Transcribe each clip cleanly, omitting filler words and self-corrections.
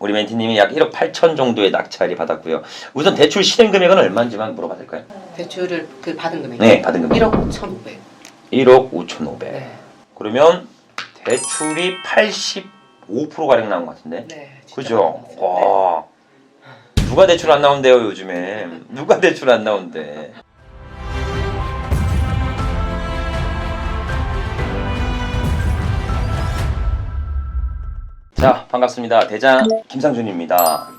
우리 멘티님이 약 1억 8천 정도의 낙찰이 받았고요. 우선 대출 실행 금액은 얼마인지만 물어봐도 될까요? 대출을 받은 금액이 네, 받은 금액 1억 5,500. 1억 5,500. 네. 그러면 대출이 85%가량 나온 것 같은데? 네. 진짜 그죠? 많이 와. 누가 대출 안 나온대요, 요즘에. 누가 대출 안 나온대. 자, 반갑습니다. 대장 김상준입니다.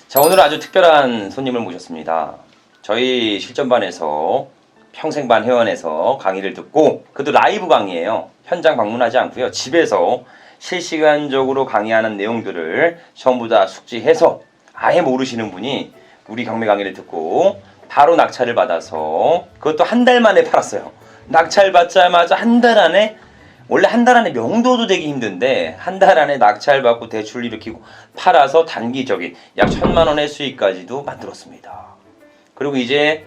자, 오늘 아주 특별한 손님을 모셨습니다. 저희 실전반에서 평생반 회원에서 강의를 듣고, 그것도 라이브 강의예요. 현장 방문하지 않고요. 집에서 실시간적으로 강의하는 내용들을 전부 다 숙지해서 아예 모르시는 분이 우리 경매 강의를 듣고 바로 낙찰을 받아서, 그것도 한 달 만에 팔았어요. 낙찰 받자마자 한 달 안에, 원래 한 달 안에 명도도 되기 힘든데 한 달 안에 낙찰 받고 대출 일으키고 팔아서 단기적인 약 1,000만 원의 수익까지도 만들었습니다. 그리고 이제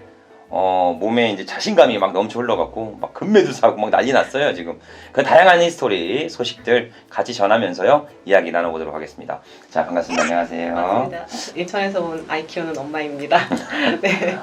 몸에 이제 자신감이 막 넘쳐 흘러갖고 막 금매도 사고 막 난리 났어요 지금. 그 다양한 히스토리 소식들 같이 전하면서요 이야기 나눠보도록 하겠습니다. 자, 반갑습니다. 안녕하세요. 반갑습니다. 인천에서 온 아이 키우는 엄마입니다. 네.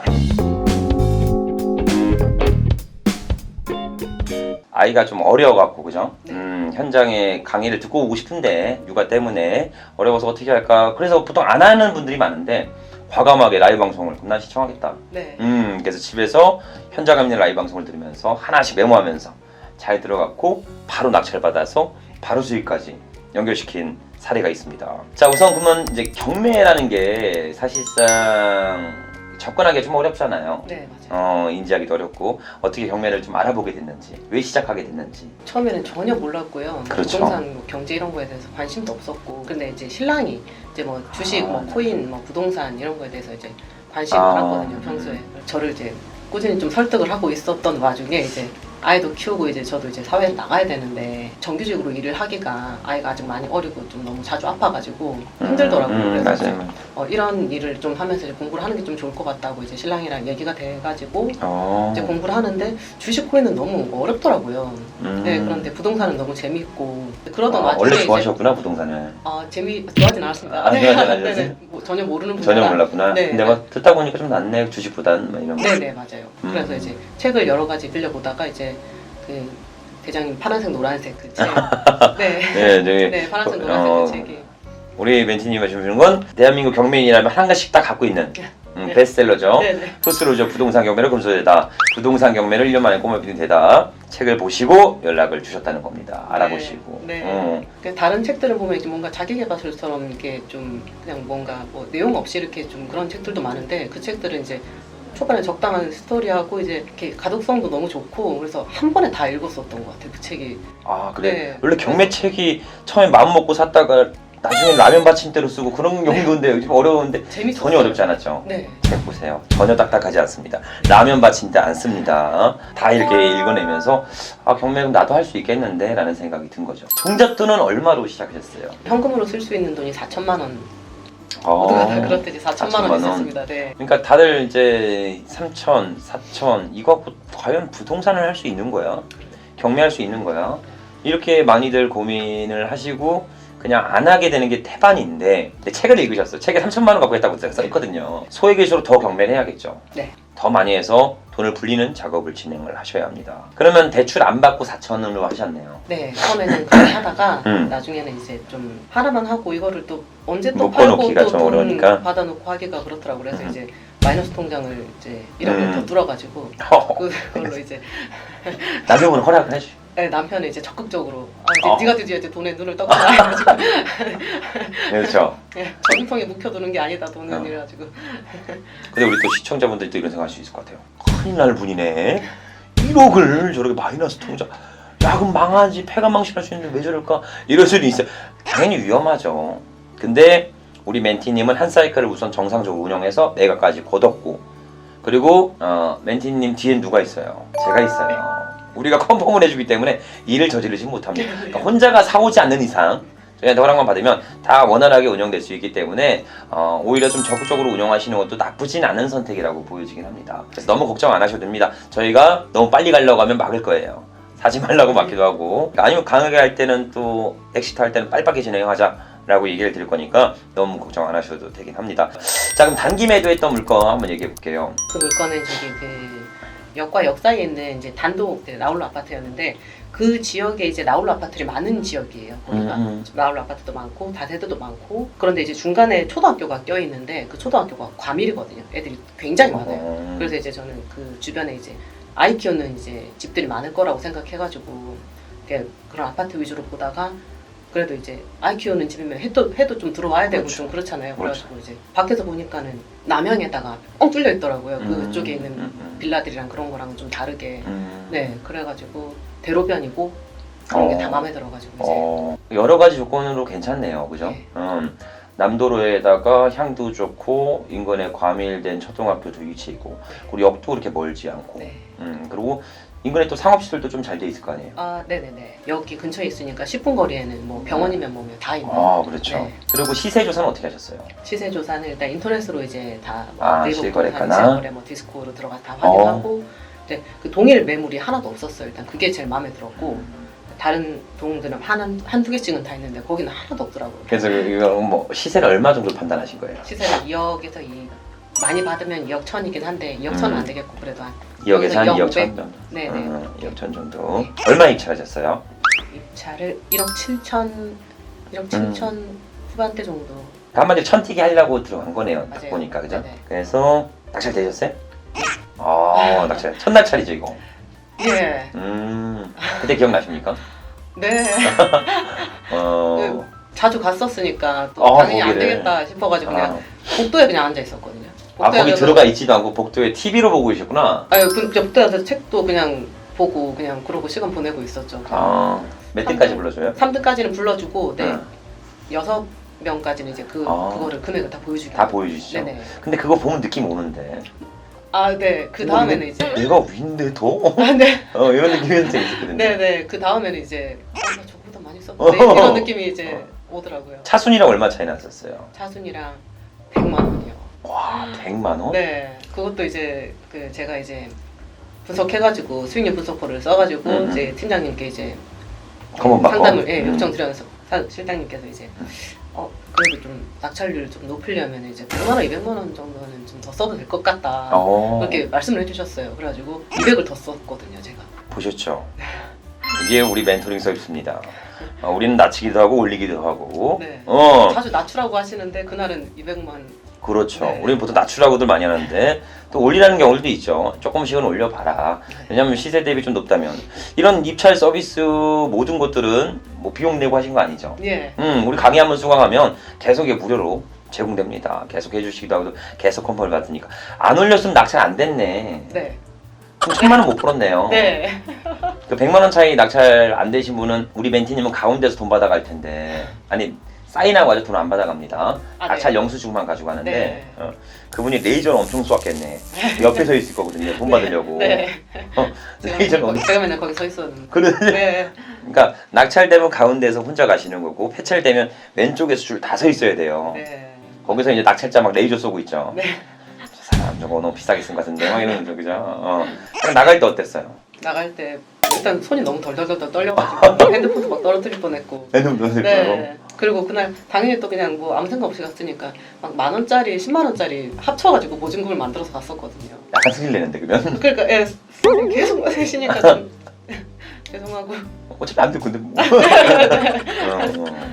아이가 좀 어려워갖고 그죠? 네. 현장에 강의를 듣고 오고 싶은데 육아 때문에 어려워서 어떻게 할까. 그래서 보통 안 하는 분들이 많은데 과감하게 라이브 방송을 난 시청하겠다. 네. 그래서 집에서 현장 있는 라이브 방송을 들으면서 하나씩 메모하면서 잘 들어갔고 바로 낙찰 받아서 바로 수익까지 연결시킨 사례가 있습니다. 자, 우선 그러면 이제 경매라는 게 사실상 접근하기가 좀 어렵잖아요. 네, 맞아요. 인지하기도 어렵고 어떻게 경매를 좀 알아보게 됐는지, 왜 시작하게 됐는지. 처음에는 전혀 몰랐고요. 그렇죠. 부동산 뭐 경제 이런 거에 대해서 관심도 없었고, 근데 이제 신랑이 이제 뭐 주식, 뭐 코인, 뭐 부동산 이런 거에 대해서 이제 관심이 많았거든요. 평소에 저를 이제 꾸준히 좀 설득을 하고 있었던 와중에 이제 아이도 키우고 이제 저도 이제 사회에 나가야 되는데 정규직으로 일을 하기가 아이가 아직 많이 어리고 좀 너무 자주 아파가지고 힘들더라고요. 그래서 맞아요. 이런 일을 좀 하면서 이제 공부를 하는 게 좀 좋을 것 같다고 이제 신랑이랑 얘기가 돼가지고 이제 공부를 하는데 주식 코인은 너무 어렵더라고요. 네, 그런데 부동산은 너무 재미있고 그러던 와중에 원래 좋아하셨구나 부동산을. 좋아하진 않았습니다. 좋아하진 뭐 전혀 모르는 분이라. 전혀 몰랐구나. 네. 근데 막 듣다 보니까 좀 낫네 주식보다는 막 이런 거. 네네, 맞아요. 그래서 이제 책을 여러 가지 빌려보다가 이제 그 대장님 파란색 노란색 그 책. 네. 네, 파란색 노란색 그 책이. 우리 멘티님이 주시는 건 대한민국 경매인이라면 한 가지씩 다 갖고 있는 베스트셀러죠. 네네. 푸스로죠. 부동산 경매를 금소대다. 부동산 경매를 1년 만에 꼬마 비딩 되다. 책을 보시고 연락을 주셨다는 겁니다. 알아보시고. 네. 다른 책들을 보면 이제 뭔가 자기계발서처럼 이렇게 좀 그냥 뭔가 뭐 내용 없이 이렇게 좀 그런 책들도 많은데 그 책들은 이제 초반에 적당한 스토리하고 이제 이렇게 가독성도 너무 좋고 그래서 한 번에 다 읽었었던 것 같아요. 그 책이. 아, 그래. 네. 원래 경매 책이 처음에 마음 먹고 샀다가 나중에 라면 받침대로 쓰고 그런 용도인데 요즘 어려운데 재밌었어요. 전혀 어렵지 않았죠? 네. 책 보세요. 전혀 딱딱하지 않습니다. 라면 받침대 안 씁니다. 다 이렇게 읽어내면서 경매는 나도 할 수 있겠는데 라는 생각이 든 거죠. 종잣돈은 얼마로 시작하셨어요? 현금으로 쓸 수 있는 돈이 4천만 원. 어, 모두가 다 그렇듯이 4천만 원 4천만 있었습니다. 네. 그러니까 다들 이제 3천, 4천 이거 갖고 과연 부동산을 할 수 있는 거야? 경매할 수 있는 거야? 이렇게 많이들 고민을 하시고 그냥 안 하게 되는 게 태반인데 책을 읽으셨어요. 책에 3천만 원 갖고 있다고 제가 써있거든요. 소액일수로 더 경매를 해야겠죠. 네. 더 많이 해서 돈을 불리는 작업을 진행을 하셔야 합니다. 그러면 대출 안 받고 4천원으로 하셨네요. 네, 처음에는 그렇게 하다가 나중에는 이제 좀 하나만 하고 이거를 또 언제 또 팔고 또 돈 받아놓고 하기가 그렇더라고요. 그래서 이제 마이너스 통장을 이제 1억을 더 뚫어가지고 그걸로 이제 남편분 허락을 해주죠. 네, 남편이 이제 적극적으로 네가 드디어 이제 돈에 눈을 떴구나 해가지고 그렇죠. 저금통에 묵혀두는 게 아니다 돈은 이래가지고. 근데 우리 또 시청자분들도 이런 생각할 수 있을 것 같아요. 큰일 날 분이네. 1억을 저렇게 마이너스 통장. 야, 그럼 망하지. 폐가망신할 수 있는데 왜 저럴까? 이럴 수도 있어요. 당연히 위험하죠. 근데 우리 멘티님은 한 사이클을 우선 정상적으로 운영해서 매각까지 거뒀고, 그리고 멘티님 뒤엔 누가 있어요? 제가 있어요. 우리가 컨펌을 해주기 때문에 일을 저지르지 못합니다. 그러니까 혼자가 사오지 않는 이상 저희한테 허락만 받으면 다 원활하게 운영될 수 있기 때문에 오히려 좀 적극적으로 운영하시는 것도 나쁘진 않은 선택이라고 보여지긴 합니다. 그래서 너무 걱정 안 하셔도 됩니다. 저희가 너무 빨리 가려고 하면 막을 거예요. 사지 말라고 막기도 하고, 아니면 강하게 할 때는 또 엑시트 할 때는 빨리 진행하자 라고 얘기를 드릴 거니까 너무 걱정 안 하셔도 되긴 합니다. 자, 그럼 단기 매도했던 물건 한번 얘기해 볼게요. 그 물건은 저기 그 역과 역 사이에 있는 이제 단독 나홀로 아파트였는데 그 지역에 이제 나홀로 아파트들이 많은 지역이에요. 거기가 나홀로 아파트도 많고 다세대도 많고 그런데 이제 중간에 초등학교가 껴 있는데 그 초등학교가 과밀이거든요. 애들이 굉장히 많아요. 그래서 이제 저는 그 주변에 이제 아이 키우는 이제 집들이 많을 거라고 생각해가지고 그런 아파트 위주로 보다가 그래도 이제 아이 키우는 집이면 해도 좀 들어와야 되고 그렇죠. 좀 그렇잖아요. 그래가지고 이제 밖에서 보니까는 남향에다가 뻥 뚫려 있더라고요. 그쪽에 있는 빌라들이랑 그런 거랑 좀 다르게. 네, 그래가지고 대로변이고 그런 게 다 마음에 들어가지고 이제. 여러 가지 조건으로 괜찮네요, 그죠? 네. 남도로에다가 향도 좋고 인근에 과밀된 초등학교도 위치이고 그리고 역도 그렇게 멀지 않고 네. 그리고 인근에 또 상업시설도 좀 잘 돼 있을 거 아니에요? 아, 네네네. 여기 근처에 있으니까 10분 거리에는 뭐 병원이면 뭐면 다 있는. 그렇죠. 네. 그리고 시세 조사는 어떻게 하셨어요? 시세 조사는 일단 인터넷으로 이제 다 실거래가나? 실거래 뭐 디스코로 들어가 다 확인하고 네, 그 동일 매물이 하나도 없었어요. 일단 그게 제일 마음에 들었고 다른 동들은 한두 개씩은 다 있는데 거기는 하나도 없더라고요. 그래서 이거 뭐 시세를 얼마 정도 판단하신 거예요? 시세를 2억에서 많이 받으면 2억 1천이긴 한데 2억 1천은 안 되겠고 그래도 한 2억에서 한 2억 2억 천 정도? 네네. 2억 천 정도. 얼마 입찰하셨어요? 입찰을 1억 7천 후반대 정도. 한마디로 천티기 하려고 들어간 거네요. 딱 맞아요. 보니까 그죠? 네네. 그래서 낙찰 되셨어요? 낙찰 첫날찰이죠 이거. 예. 그때 기억나십니까? 네. 어, 자주 갔었으니까 또 당연히 안 거기를. 되겠다 싶어가지고 그냥 복도에 그냥 앉아 있었거든요. 거기 앉아서- 들어가 있지도 않고 복도에 TV로 보고 계셨구나. 아니 복도에 앉아서 책도 그냥 보고 그냥 그러고 시간 보내고 있었죠. 몇 대까지 불러줘요? 3등까지는 불러주고 네. 응. 6명까지는 이제 그거를 금액을 다 보여주고. 다 보여주시죠. 네네. 근데 그거 보면 느낌 오는데. 네. 그 다음에는 이제 내가 위인데 더? 네. 이런 느낌이 되게 있었거든요. 네네. 그 다음에는 이제 나 저보다 많이 썼는데 이런 느낌이 이제 오더라고요. 차순이랑 얼마 차이 났었어요? 차순이랑 100만 원이요. 와, 100만 원? 네. 그것도 이제 제가 이제 분석해가지고 수익률 분석표를 써가지고 이제 팀장님께 이제 검은 받고? 상담을 요청드려서 실장님께서 이제 그래도 좀 낙찰률 좀 높이려면 이제 100만 원, 200만 원 정도는 좀 더 써도 될 것 같다. 그렇게 말씀을 해주셨어요. 그래가지고 200을 더 썼거든요, 제가. 보셨죠? 이게 우리 멘토링 서비스입니다. 우리는 낮추기도 하고 올리기도 하고. 네. 어, 자주 낮추라고 하시는데 그날은 200만. 그렇죠. 네. 우리는 보통 낮추라고들 많이 하는데 또 올리라는 경우도 있죠. 조금씩은 올려봐라. 왜냐하면 시세 대비 좀 높다면 이런 입찰 서비스 모든 것들은 뭐 비용 내고 하신 거 아니죠. 예. 우리 강의 한번 수강하면 계속 이게 무료로 제공됩니다. 계속 해주시기도 하고 계속 컨펌을 받으니까 안 올렸으면 낙찰 안 됐네. 네. 그럼 1000만 원 못 벌었네요. 네. 그 100만 원 차이 낙찰 안 되신 분은 우리 멘티님은 가운데서 돈 받아갈 텐데 아니 사인하고 아주 돈 안 받아갑니다. 낙찰 네. 영수증만 가지고 가는데 네. 그분이 레이저를 엄청 쏘았겠네. 옆에 서 있을 거거든요. 돈 받으려고. 네. 레이저는 어디? 제가 맨날 거기 서 있었는데. 그래. 네. 그러니까 낙찰되면 가운데서 혼자 가시는 거고 폐찰되면 왼쪽에서 줄 다 서 있어야 돼요. 네. 거기서 이제 낙찰자 막 레이저 쏘고 있죠. 네. 저 사람 저거 너무 비싸게 쓴 것 같은데 막 이러면서 그죠? 나갈 때 어땠어요? 나갈 때 일단 손이 너무 덜덜덜 떨려가지고 핸드폰도 막 떨어뜨릴 뻔했고. 핸드폰 네. 그리고 그날 당연히 또 그냥 뭐 아무 생각 없이 갔으니까 막 10,000원짜리, 10만 원짜리 합쳐가지고 보증금을 만들어서 갔었거든요. 약간 스릴 내는데 그러면? 그러니까 계속 마시니까 좀 죄송하고. 어차피 안 돼 근데 뭐.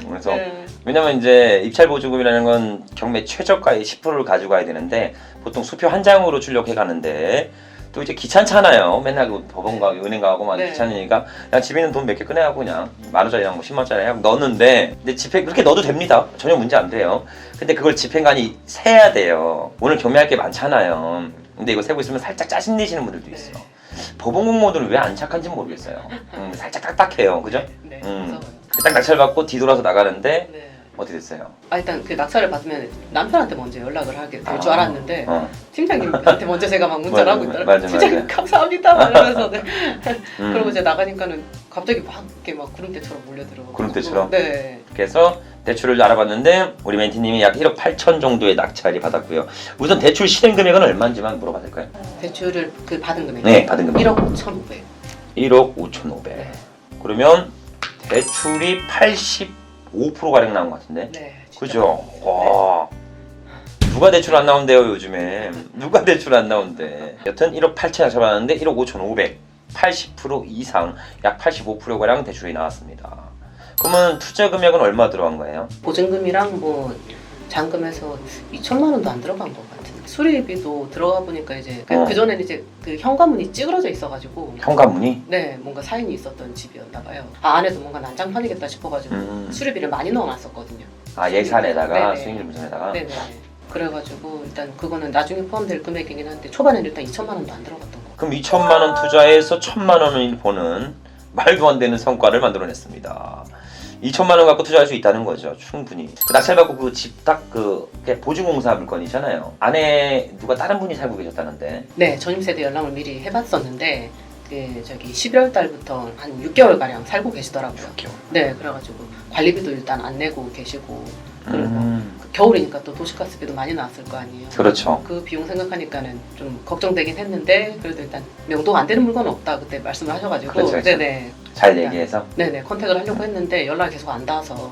그래서 네. 왜냐면 이제 입찰 보증금이라는 건 경매 최저가의 10%를 가져가야 되는데 보통 수표 한 장으로 출력해 가는데 또 이제 귀찮잖아요. 맨날 그 법원 가고 은행 가고 막 네. 귀찮으니까 그냥 집에 있는 돈 몇 개 꺼내갖고 그냥 10,000원짜리랑 뭐 10만원짜리 하고 넣었는데 근데 집행 그렇게 넣어도 됩니다. 전혀 문제 안 돼요. 근데 그걸 집행관이 세야 돼요. 오늘 경매할 게 많잖아요. 근데 이거 세고 있으면 살짝 짜증 내시는 분들도 있어. 법원 공무원들은 왜 안 착한지 모르겠어요. 살짝 딱딱해요. 그죠? 네. 딱 낙찰 받고 뒤돌아서 나가는데 네. 어떻게 됐어요? 일단 그 낙찰을 받으면 남편한테 먼저 연락을 하게 될 줄 알았는데 팀장님한테 먼저 제가 막 문자를 맞아, 하고 있더라고요. 맞아. 팀장님 감사합니다 막 이러면서 네. 음. 그리고 이제 나가니까는 갑자기 막 이렇게 막 구름대처럼 몰려들어가지고 구름대처럼? 네. 그래서 대출을 알아봤는데 우리 멘티님이 약 1억 8천 정도의 낙찰이 받았고요. 우선 대출 실행 금액은 얼마인지만 물어봐도 될까요? 대출을 받은 금액이 네, 받은 금액. 1억 5,500. 1억 5,500. 네. 그러면 대출이 80 5% 가량 나온 것 같은데. 네. 진짜 그죠? 많이 와. 누가 대출 안 나온대요 요즘에. 누가 대출 안 나온대. 여튼 1억 8천에 잡았는데 1억 5,500. 80% 이상 약 85%가량 대출이 나왔습니다. 그러면 투자 금액은 얼마 들어간 거예요? 보증금이랑 뭐 잔금해서 2천만 원도 안 들어간 것 같은데 수리비도 들어가 보니까 이제 그 전에는 이제 그 현관문이 찌그러져 있어가지고 현관문이? 네 뭔가 사인이 있었던 집이었나 봐요. 안에도 뭔가 난장판이겠다 싶어가지고 수리비를 많이 넣어놨었거든요. 아 예산에다가 네네. 수익률 분산에다가. 네네. 그래가지고 일단 그거는 나중에 포함될 금액이긴 한데 초반에는 일단 2천만 원도 안 들어갔던 거. 그럼 2천만 원 투자해서 1,000만 원을 버는 말도 안 되는 성과를 만들어냈습니다. 2천만 원 갖고 투자할 수 있다는 거죠. 충분히. 낙찰받고 그 집 딱 그 보증공사 물건이잖아요. 안에 누가 다른 분이 살고 계셨다는데. 네 전입세대 연락을 미리 해봤었는데 그 저기 11월 달부터 한 6개월 가량 살고 계시더라고요. 네 그래가지고 관리비도 일단 안 내고 계시고 그리고 겨울이니까 또 도시가스비도 많이 나왔을 거 아니에요. 그렇죠. 그 비용 생각하니까는 좀 걱정되긴 했는데 그래도 일단 명도가 안 되는 물건은 없다 그때 말씀을 하셔가지고 그렇죠, 그렇죠. 네네 잘 얘기해서. 네네 컨택을 하려고 했는데 연락이 계속 안 닿아서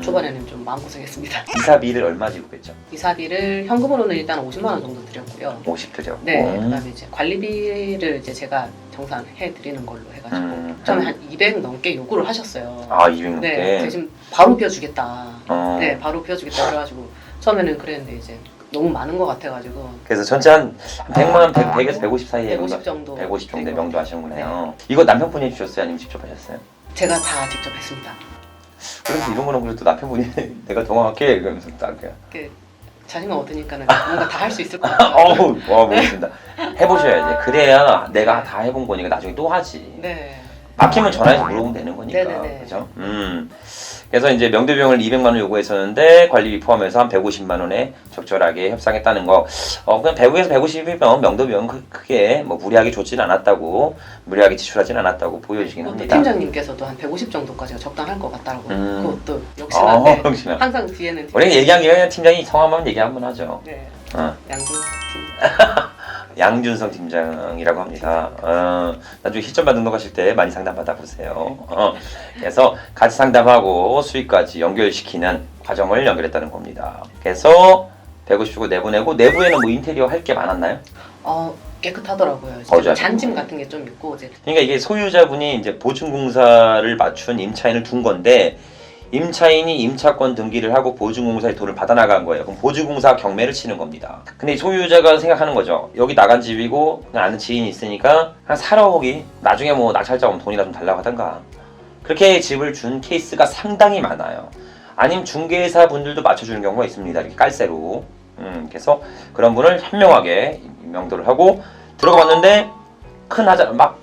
초반에는 좀 마음고생했습니다. 이사비를 얼마 지급했죠? 이사비를 현금으로는 일단 50만 원 정도 드렸고요. 50 드렸고. 네, 그다음에 이제 관리비를 이제 제가 정산해 드리는 걸로 해가지고 처음에 한 200 넘게 요구를 하셨어요. 아 200 넘게. 네, 대신 바로 비워주겠다. 어. 네, 바로 비워주겠다 그래가지고 처음에는 그랬는데 이제 너무 많은 것 같아가지고 그래서 전체 한 100만 원, 100에서 150 사이에 150 정도 150 정도 된 거. 명도하시는구나요. 이거 남편분이 해주셨어요? 아니면 직접 하셨어요? 제가 다 직접 했습니다. 그래서 이런 거는 그래도 남편분이 내가 동화할게 이러면서 딱 그냥 그 자신감 얻으니까는 뭔가 다 할 수 있을 것 같아요. 어우 와 모르겠습니다. 해보셔야지. 그래야 내가 다 해본 거니까 나중에 또 하지. 네. 막히면 전화해서 물어보면 되는 거니까. 네네네. 그죠? 그래서 이제 명도 비용을 200만 원 요구했었는데 관리비 포함해서 한 150만 원에 적절하게 협상했다는 거. 그냥 100에서 150이면 명도 비용 크게 뭐 무리하게 줬지는 않았다고, 무리하게 지출하지는 않았다고 보여지긴 또 합니다. 팀장님께서도 한 150 정도까지가 적당할 것 같다고. 그것도 역시나 어, 네. 역시나. 항상 뒤에는 우리가 얘기한 김에 그냥 팀장이 성함만 얘기 한번 하죠. 네. 어. 양준 양준성 팀장이라고 합니다. 나중에 시점반 등록하실 때 많이 상담 받아보세요. 그래서 같이 상담하고 수익까지 연결시키는 과정을 연결했다는 겁니다. 그래서 150 주고 내보내고 내부에는 뭐 인테리어 할 게 많았나요? 깨끗하더라고요. 어제 잔짐 같은 게 좀 있고 이제 그러니까 이게 소유자분이 이제 보증공사를 맞춘 임차인을 둔 건데 임차인이 임차권 등기를 하고 보증공사에 돈을 받아 나간 거예요. 그럼 보증공사 경매를 치는 겁니다. 근데 소유자가 생각하는 거죠. 여기 나간 집이고 그냥 아는 지인이 있으니까 그냥 사러 오기. 나중에 뭐 낙찰자 오면 돈이나 좀 달라고 하던가. 그렇게 집을 준 케이스가 상당히 많아요. 아니면 중개사 분들도 맞춰주는 경우가 있습니다. 이렇게 깔새로. 그래서 그런 분을 현명하게 명도를 하고 들어가봤는데 큰 하자 막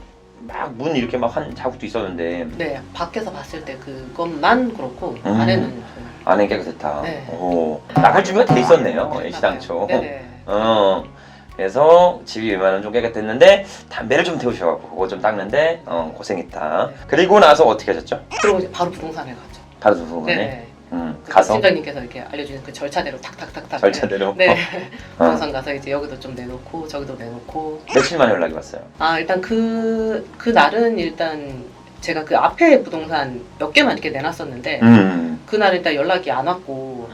문 이렇게 막 한 자국도 있었는데 네 밖에서 봤을 때 그것만 그렇고 안에는 좀 안에 깨끗했다. 네. 오, 나갈 준비가 돼 있었네요. 시당초. 네네. 그래서 집이 웬만하면 좀 깨끗했는데 담배를 좀 태우셔갖고 그거 좀 닦는데 고생했다. 네. 그리고 나서 어떻게 하셨죠? 그리고 이제 바로 부동산에 갔죠. 바로 부분에 네. 가서 팀장님께서 이렇게 알려주는 그 절차대로 탁탁탁탁. 절차대로 네. 부동산 가서 이제 여기도 좀 내놓고 저기도 내놓고. 며칠 만에 연락이 왔어요. 일단 그 날은 일단 제가 그 앞에 부동산 몇 개만 이렇게 내놨었는데 그날 일단 연락이 안 왔고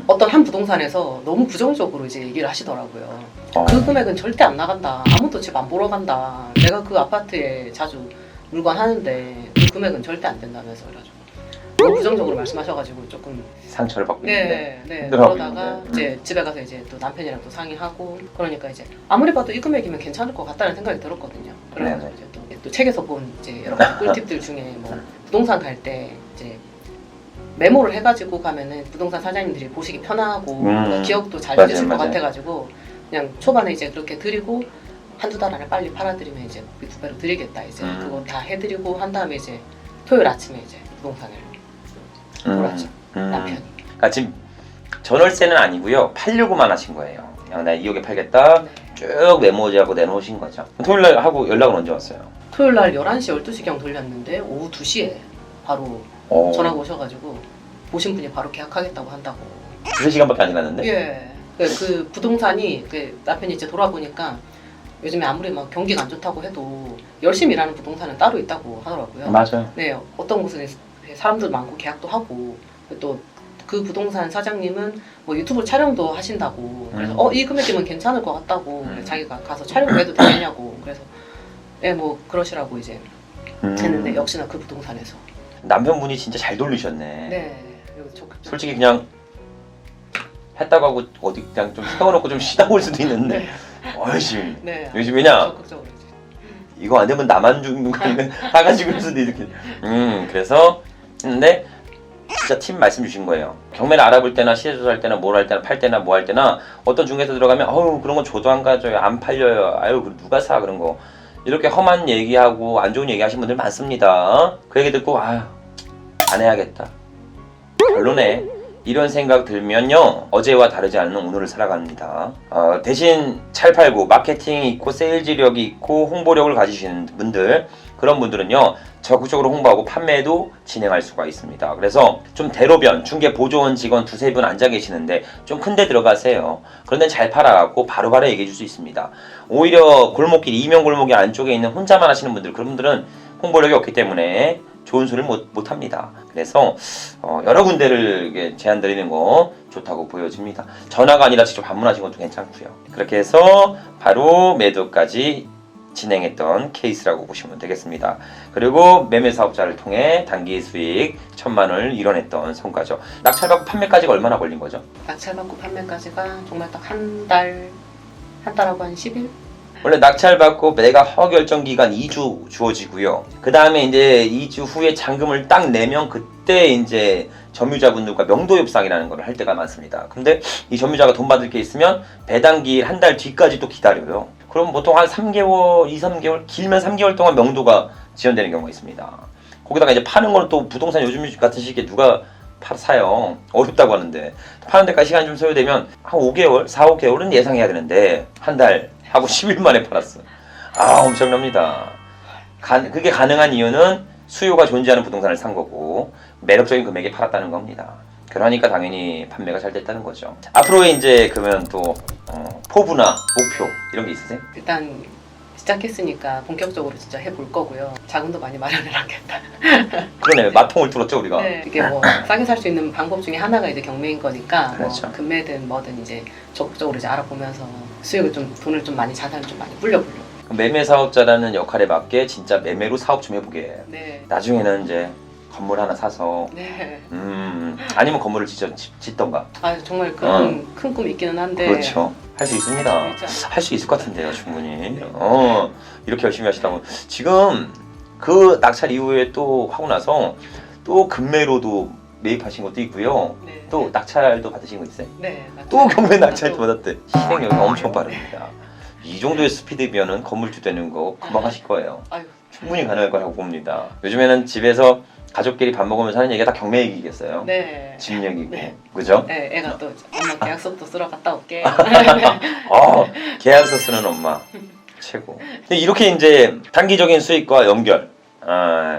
어떤 한 부동산에서 너무 부정적으로 이제 얘기를 하시더라고요. 그 금액은 절대 안 나간다. 아무도 집 안 보러 간다. 내가 그 아파트에 자주 물건 하는데 그 금액은 절대 안 된다면서 그래가지고 너무 부정적으로 말씀하셔가지고 조금 상처를 받고 있는데. 네. 힘들어하고 그러다가 있는데. 이제 집에 가서 이제 또 남편이랑 또 상의하고 그러니까 이제 아무리 봐도 이 금액이면 괜찮을 것 같다는 생각이 들었거든요. 그래가지고 이제 또 책에서 본 이제 여러 가지 꿀팁들 중에 뭐 부동산 갈 때 이제 메모를 해가지고 가면은 부동산 사장님들이 보시기 편하고 기억도 잘 맞아요, 해주실 것 맞아요. 같아가지고 그냥 초반에 이제 그렇게 드리고 한두 달 안에 빨리 팔아드리면 이제 2배로 드리겠다 이제 그거 다 해드리고 한 다음에 이제 토요일 아침에 이제 부동산을 몰았죠. 남편이. 그러니까 지금 전월세는 아니고요. 팔려고만 하신 거예요. 그냥 나 2억에 팔겠다. 네. 쭉 메모지하고 내놓으신 거죠. 토요일날 하고 연락은 언제 왔어요? 토요일 날 11시, 12시경 돌렸는데 오후 2시에 바로 전화가 오셔가지고 보신 분이 바로 계약하겠다고 한다고. 2시간밖에 안 지났는데? 예. 그 부동산이 그 남편이 이제 돌아보니까 요즘에 아무리 막 경기가 안 좋다고 해도 열심히 일하는 부동산은 따로 있다고 하더라고요. 맞아요. 네, 어떤 곳은 사람들 많고 계약도 하고 또 그 부동산 사장님은 뭐 유튜브 촬영도 하신다고. 그래서 이 금액이면 괜찮을 것 같다고. 그래서 자기가 가서 촬영해도 되겠냐고. 그래서 뭐 그러시라고 이제 했는데 역시나 그 부동산에서. 남편분이 진짜 잘 돌리셨네. 네. 그리고 적극적으로. 솔직히 그냥 했다고 하고 어디 그냥 좀 세워놓고 좀 쉬다 올 수도 있는데 네. 어이씨 네. 요즘 왜냐 적극적으로 이제. 이거 안 되면 나만 죽는 거 아니면 다가 죽을 수도 이렇게 그래서 했는데 진짜 팁 말씀 주신 거예요. 경매를 알아볼 때나 시세 조사할 때나 뭘 할 때나 팔 때나 뭐 할 때나 어떤 중개사 들어가면 어우 그런 건 저도 안 가져요 안 팔려요 아유 누가 사 그런 거 이렇게 험한 얘기하고 안 좋은 얘기 하시는 분들 많습니다. 그 얘기 듣고 아유 안 해야겠다 별로네 이런 생각 들면요 어제와 다르지 않은 오늘을 살아갑니다. 대신 잘 팔고 마케팅이 있고 세일즈력이 있고 홍보력을 가지시는 분들 그런 분들은요 적극적으로 홍보하고 판매도 진행할 수가 있습니다. 그래서 좀 대로변 중개 보조원 직원 두세 분 앉아 계시는데 좀 큰 데 들어가세요. 그런 데는 잘 팔아갖고 바로바로 얘기해 줄 수 있습니다. 오히려 골목길 이면 골목길 안쪽에 있는 혼자만 하시는 분들 그런 분들은 홍보력이 없기 때문에 좋은 소리를 못 합니다. 그래서 여러 군데를 제안 드리는 거 좋다고 보여집니다. 전화가 아니라 직접 방문하시는 것도 괜찮고요. 그렇게 해서 바로 매도까지 진행했던 케이스라고 보시면 되겠습니다. 그리고 매매 사업자를 통해 단기 수익 1,000만 원을 이뤄냈던 성과죠. 낙찰받고 판매까지가 얼마나 걸린 거죠? 낙찰받고 판매까지가 정말 딱 한 달하고 한 10일? 원래 낙찰받고 매가 허 결정 기간 2주 주어지고요. 그 다음에 이제 2주 후에 잔금을 딱 내면 그때 이제 점유자분들과 명도 협상이라는 걸 할 때가 많습니다. 근데 이 점유자가 돈 받을 게 있으면 배당기일 한 달 뒤까지 또 기다려요. 그럼 보통 한 3개월, 2, 3개월, 길면 3개월 동안 명도가 지연되는 경우가 있습니다. 거기다가 이제 파는 거는 또 부동산 요즘 같은 시기에 누가 사요. 어렵다고 하는데 파는 데까지 시간이 좀 소요되면 한 5개월, 4, 5개월은 예상해야 되는데 한 달 하고 10일 만에 팔았어. 엄청납니다. 그게 가능한 이유는 수요가 존재하는 부동산을 산 거고 매력적인 금액에 팔았다는 겁니다. 그러니까 당연히 판매가 잘 됐다는 거죠. 앞으로의 이제 그러면 또 포부나 목표 이런 게 있으세요? 일단 시작했으니까 본격적으로 진짜 해볼 거고요. 자금도 많이 마련해놨겠다. 그러네 맛통을 뚫었죠 우리가. 네, 이게 뭐 싸게 살 수 있는 방법 중에 하나가 이제 경매인 거니까 그렇죠. 뭐 금매든 뭐든 이제 적극적으로 이제 알아보면서 수익을 좀 돈을 좀 많이 자산을 좀 많이 불려보려고. 매매 사업자라는 역할에 맞게 진짜 매매로 사업 좀 해보게. 네. 나중에는 이제 건물 하나 사서 네. 아니면 건물을 짓던가. 정말 그런 큰 꿈이 있기는 한데. 그렇죠. 할 수 있습니다. 할 수 있을 것 같은데요, 충분히. 이렇게 열심히 하시다고. 지금 그 낙찰 이후에 또 하고 나서 또 금매로도 매입하신 것도 있고요. 네. 또 낙찰도 받으신 거 있어요? 네. 또 경매 낙찰도 받았대. 실행력이 엄청 빠릅니다. 이 정도의 스피드면은 건물주 되는 거 금방 하실 거예요. 아유. 충분히 가능할 거라고 봅니다. 요즘에는 집에서 가족끼리 밥 먹으면서 하는 얘기가 다 경매 얘기겠어요. 네. 집 얘기고, 네. 그죠? 네, 애가 또 엄마 계약서부터 쓰러 갔다 올게. 계약서 쓰는 엄마 최고. 근데 이렇게 이제 단기적인 수익과 연결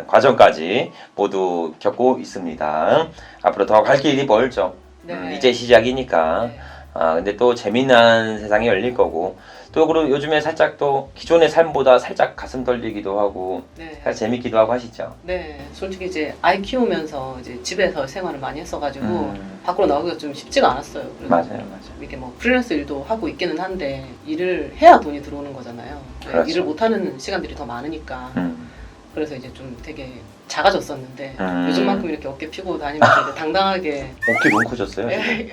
과정까지 모두 겪고 있습니다. 앞으로 더 갈 길이 멀죠. 네. 이제 시작이니까. 네. 근데 또 재미난 세상이 열릴 거고 또 그리고 요즘에 살짝 또 기존의 삶보다 살짝 가슴 떨리기도 하고 네. 살짝 재밌기도 하고 하시죠. 네, 솔직히 이제 아이 키우면서 이제 집에서 생활을 많이 했어가지고 밖으로 나오기가 좀 쉽지가 않았어요. 그래서 맞아요. 이게 뭐 프리랜서 일도 하고 있기는 한데 일을 해야 돈이 들어오는 거잖아요. 그렇죠. 일을 못하는 시간들이 더 많으니까 그래서 이제 좀 되게 작아졌었는데 요즘만큼 이렇게 어깨 피고 다니면서 이제 당당하게 어깨 너무 커졌어요. 네.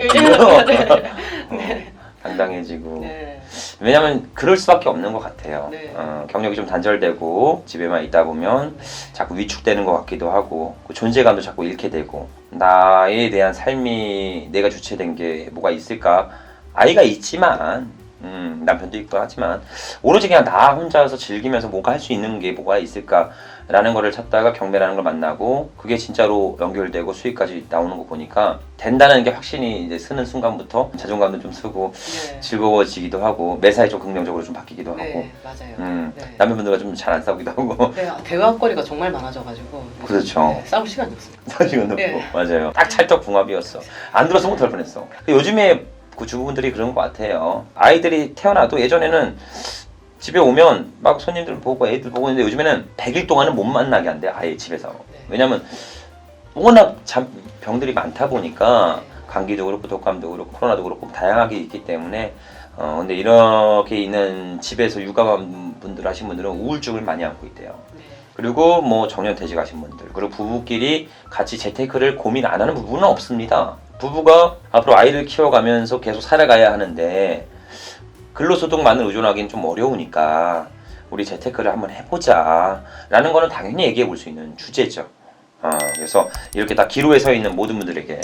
당당해지고. 네. 왜냐면 그럴 수밖에 없는 것 같아요. 네. 경력이 좀 단절되고 집에만 있다 보면 자꾸 위축되는 것 같기도 하고 그 존재감도 자꾸 잃게 되고 나에 대한 삶이 내가 주체된 게 뭐가 있을까. 아이가 있지만 남편도 있고 하지만 오로지 그냥 나 혼자서 즐기면서 뭔가 할 수 있는 게 뭐가 있을까라는 거를 찾다가 경매라는 걸 만나고 그게 진짜로 연결되고 수익까지 나오는 거 보니까 된다는 게 확신이 이제 쓰는 순간부터 자존감도 좀 쓰고 네. 즐거워지기도 하고 매사에 좀 긍정적으로 좀 바뀌기도 하고 네, 맞아요. 네. 남편분들과 좀 잘 안 싸우기도 하고 네, 대화거리가 정말 많아져가지고 그렇죠. 네, 싸울 시간이 없어요. 사실은 없고 네. 맞아요. 딱 찰떡궁합이었어. 안 들었으면 못할 뻔했어. 요즘에 그 주부분들이 그런 것 같아요. 아이들이 태어나도 예전에는 집에 오면 막 손님들 보고 애들 보고 있는데 요즘에는 100일 동안은 못 만나게 한대 아예 집에서. 네. 왜냐면 워낙 병들이 많다 보니까 감기도 그렇고 독감도 그렇고 코로나도 그렇고 다양하게 있기 때문에 근데 이렇게 있는 집에서 육아만 분들 하신 분들은 우울증을 많이 안고 있대요. 그리고 뭐 정년퇴직 하신 분들, 그리고 부부끼리 같이 재테크를 고민 안 하는 부부는 없습니다. 부부가 앞으로 아이를 키워가면서 계속 살아가야 하는데 근로소득만을 의존하기는 좀 어려우니까 우리 재테크를 한번 해보자 라는 거는 당연히 얘기해 볼 수 있는 주제죠. 그래서 이렇게 다 기로에 서 있는 모든 분들에게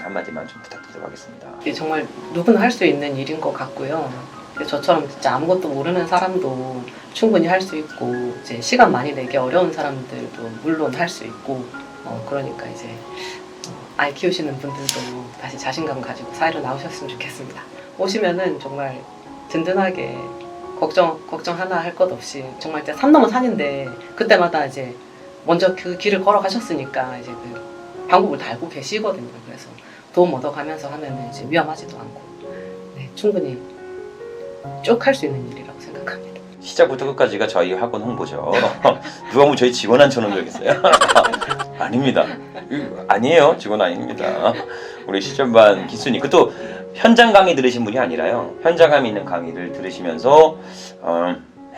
한마디만 좀 부탁드리도록 하겠습니다. 이게 정말 누구나 할 수 있는 일인 것 같고요. 저처럼 진짜 아무것도 모르는 사람도 충분히 할 수 있고, 이제 시간 많이 내기 어려운 사람들도 물론 할 수 있고, 그러니까 이제 아이 키우시는 분들도 다시 자신감 가지고 사회로 나오셨으면 좋겠습니다. 오시면은 정말 든든하게 걱정 하나 할 것 없이 정말 이제 산 넘어 산인데 그때마다 이제 먼저 그 길을 걸어가셨으니까 이제 그 방법을 다 알고 계시거든요. 그래서 도움 얻어가면서 하면은 이제 위험하지도 않고, 네, 충분히 쭉 할 수 있는 일이라고 생각합니다. 시작부터 끝까지가 저희 학원 홍보죠. 누가 뭐 저희 직원 앉혀놓은 적 있어요? 아닙니다. 아니에요. 직원 아닙니다. 우리 실전반 기수님. 그것도 현장 강의 들으신 분이 아니라요. 현장감 있는 강의를 들으시면서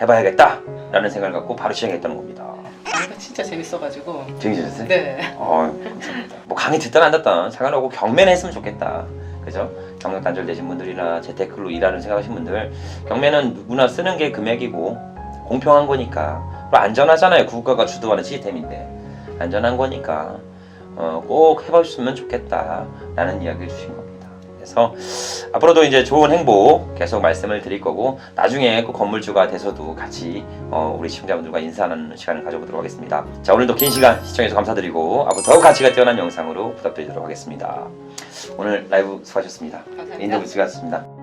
해봐야겠다라는 생각을 갖고 바로 시작했다는 겁니다. 강의가 진짜 재밌어가지고. 재밌으셨어요? 네. 감사합니다. 뭐 강의 듣든 안 듣든 상관없고 경매는 했으면 좋겠다. 그죠? 경력 단절되신 분들이나 재테크로 일하는 생각하신 분들, 경매는 누구나 쓰는 게 금액이고 공평한 거니까, 그리고 안전하잖아요. 국가가 주도하는 시스템인데 안전한 거니까 꼭 해보셨으면 좋겠다라는 이야기를 주신 겁니다. 그래서 앞으로도 이제 좋은 행복 계속 말씀을 드릴 거고, 나중에 그 건물주가 돼서도 같이 우리 시청자분들과 인사하는 시간을 가져보도록 하겠습니다. 자, 오늘도 긴 시간 시청해주셔서 감사드리고 앞으로 더욱 가치가 뛰어난 영상으로 부탁드리도록 하겠습니다. 오늘 라이브 수고하셨습니다. 감사합니다. 인터뷰 수고하셨습니다.